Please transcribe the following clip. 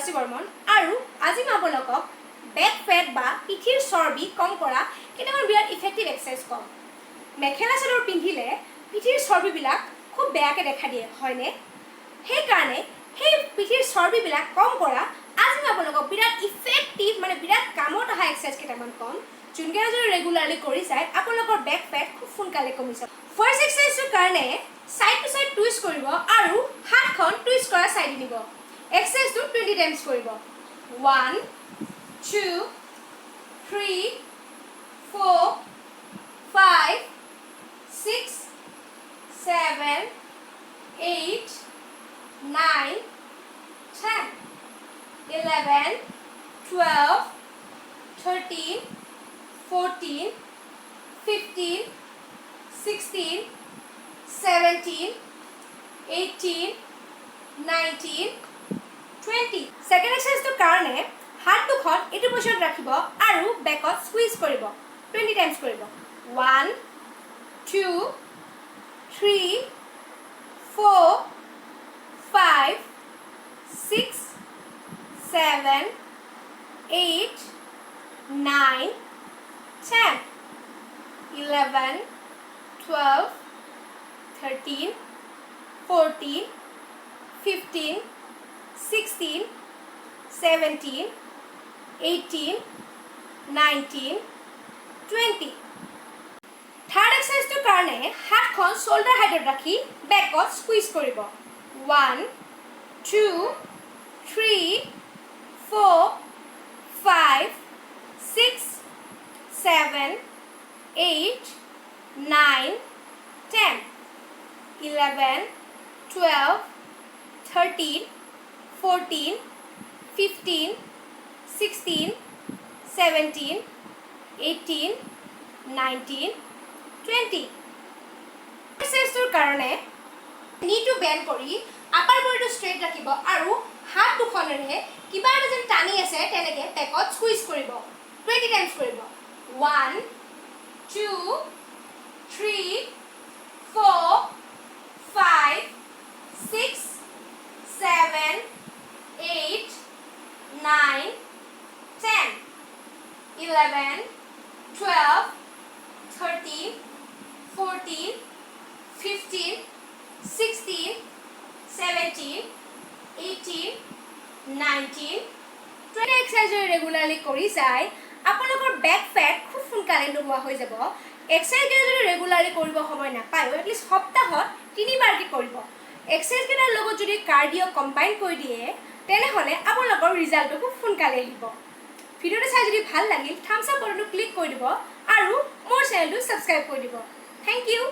তুলসী বৰ্মন আৰু আজি মই আপোনালোকক বেক ফেট বা পিঠিৰ চৰ্বি কম কৰা কেইটামান বিৰাট ইফেক্টিভ এক্সাৰচাইজ কম। মেখেলা চাদৰ পিন্ধিলে পিঠিৰ চৰ্বিবিলাক খুব বেয়াকৈ দেখা দিয়ে হয়নে? সেইকাৰণে সেই পিঠিৰ চৰ্বিবিলাক কম কৰা আজি মই আপোনালোকক বিৰাট ইফেক্টিভ বিৰাট কামত অহা এক্সাৰচাইজ কেইটামান কম, যোনকেইটা যদি ৰেগুলাৰলি কৰি যায় আপোনালোকৰ বেক ফেট খুব সোনকালে কমি যাব। ফাৰ্ষ্ট এক্সাৰচাইজটোৰ কাৰণে সাইড টু সাইড টুইষ্ট কৰিব আৰু হাতখন টুইষ্ট কৰা চাইড নিব। এক্সাৰচাইজটো 20 টাইমছ কৰিব। 1 2 3 4 5 6 7 8 9 10 11 12 13 14 15 16 17 18 19 20 সেকেন্ড এক্সাৰসাইজটোৰ কাৰণে হাত দুখন এটো পজিশনত ৰাখিব আৰু বেকত স্কুইজ কৰিব। 20 টাইমছ কৰিব। 1 2 3 4 5 6 7 8 9 10 11 12 13 14 15 16 17 18 19 20 থাৰ্ড এক্সাৰসাইজটোৰ কাৰণে হাতখন শোল্ডাৰ হাইটত ৰাখি বেকত স্কুইজ কৰিব। 1 2 3 4 5 6 7 8 9 10 11 12 13 14 15 16 17 18 19 20 এক্সাৰসাইজটোৰ কাৰণে নিটো বেণ্ড কৰি আপাৰ বডিটো ষ্ট্ৰেইট ৰাখিব আৰু হাত দুখনেৰে কিবা এটা যেন টানি আছে তেনেকৈ বেকত স্কুইজ কৰিব। 20 টাইমছ কৰিব। 1 2 3 4 5 6 7 8 9 10 11 12 13 14 15 16 17 18 19 20 এক্সাৰসাইজ ৰেগুলাৰলি কৰি যায় আপোনালোকৰ বেক ফেট খুব সোনকালে নোহোৱা হৈ যাব। এক্সাৰসাইজ যদি ৰেগুলাৰলি কৰিব সময় নাপায় এটলিষ্ট সপ্তাহত 3 বাৰকৈ কৰিব। এক্সাৰসাইজ কেইটাৰ লগত যদি কাৰ্ডিঅ' কম্বাইন কৰি দিয়ে তেনেহ'লে আপোনালোকৰ ৰিজাল্টটো খুব সোনকালে আহিব। ভিডিঅ'টো চাই যদি ভাল লাগিল থাম্বছ আপ বাটনটো ক্লিক কৰি দিব আৰু মোৰ চেনেলটো ছাবস্ক্ৰাইব কৰি দিব। Thank U.